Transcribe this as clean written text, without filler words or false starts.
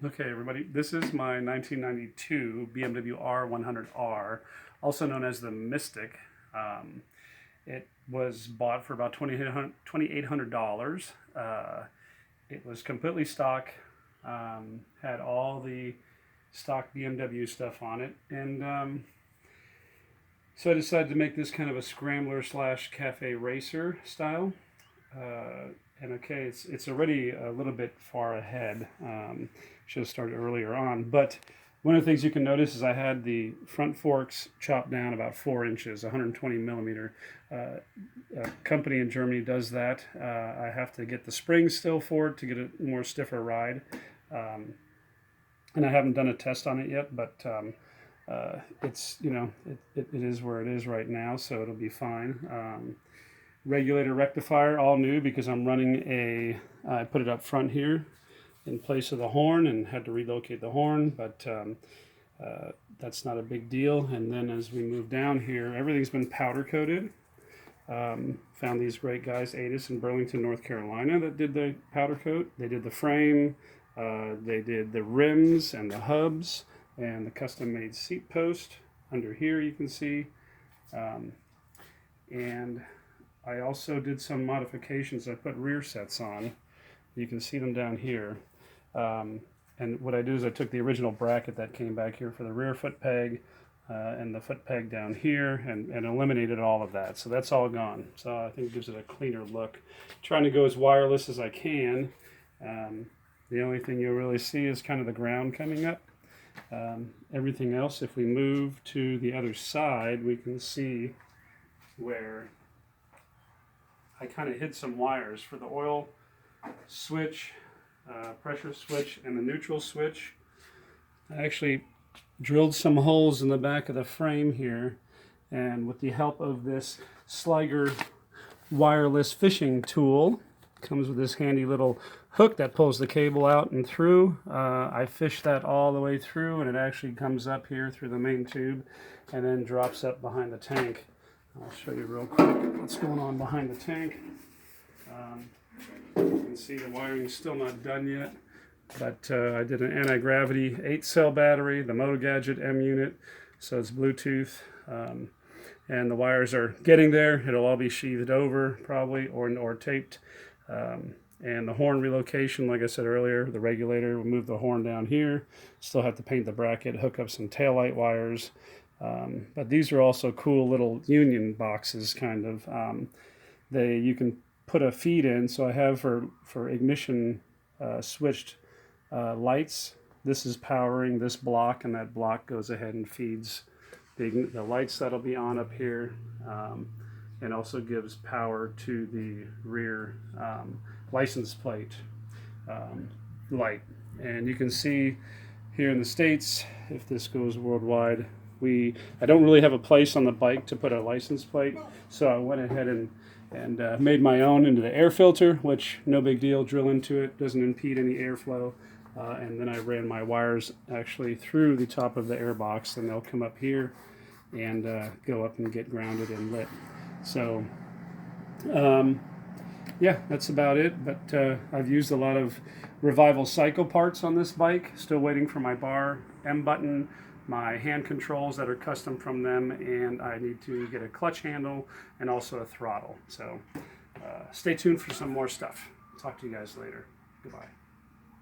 Okay, everybody, this is my 1992 BMW R100R, also known as the Mystic. It was bought for about $2,800. It was completely stock, had all the stock BMW stuff on it, and so I decided to make this kind of a scrambler slash cafe racer style. And okay, it's already a little bit far ahead. Should have started earlier on, but one of the things you can notice is I had the front forks chopped down about 4 inches, 120 millimeter. A company in Germany does that. I have to get the springs still for it to get a more stiffer ride, and I haven't done a test on it yet, but it's it is where it is right now, so it'll be fine. Regulator rectifier, all new because I'm running I put it up front here in place of the horn and had to relocate the horn, but that's not a big deal. And then as we move down here, everything's been powder coated. Found these great guys, Adis in Burlington, North Carolina, that did the powder coat. They did the frame, they did the rims and the hubs and the custom made seat post under here you can see. And I also did some modifications. I put rear sets on. You can see them down here. And what I do is I took the original bracket that came back here for the rear foot peg and the foot peg down here and eliminated all of that. So that's all gone. So I think it gives it a cleaner look. Trying to go as wireless as I can. The only thing you'll really see is kind of the ground coming up. Everything else, if we move to the other side, we can see where I kind of hid some wires for the oil switch, pressure switch, and the neutral switch. I actually drilled some holes in the back of the frame here, and with the help of this Sliger wireless fishing tool, comes with this handy little hook that pulls the cable out and through. I fished that all the way through, and it actually comes up here through the main tube and then drops up behind the tank. I'll show you real quick what's going on behind the tank. You can see the wiring is still not done yet, but I did an anti-gravity 8-cell battery, the Moto Gadget M unit, so it's Bluetooth, and the wires are getting there. It'll all be sheathed over probably or taped. And the horn relocation, like I said earlier, the regulator, we'll move the horn down here. Still have to paint the bracket, hook up some taillight wires. But these are also cool little union boxes, kind of. You can put a feed in. So I have for ignition switched lights. This is powering this block, and that block goes ahead and feeds the lights that'll be on up here, and also gives power to the rear license plate light. And you can see here in the States, if this goes worldwide, I don't really have a place on the bike to put a license plate, so I went ahead and made my own into the air filter, which no big deal, drill into it, doesn't impede any airflow, and then I ran my wires actually through the top of the air box, and they'll come up here and go up and get grounded and lit. So yeah, that's about it, but I've used a lot of Revival Cycle parts on this bike. Still waiting for my bar M button, my hand controls that are custom from them, and I need to get a clutch handle and also a throttle. So stay tuned for some more stuff. Talk to you guys later. Goodbye.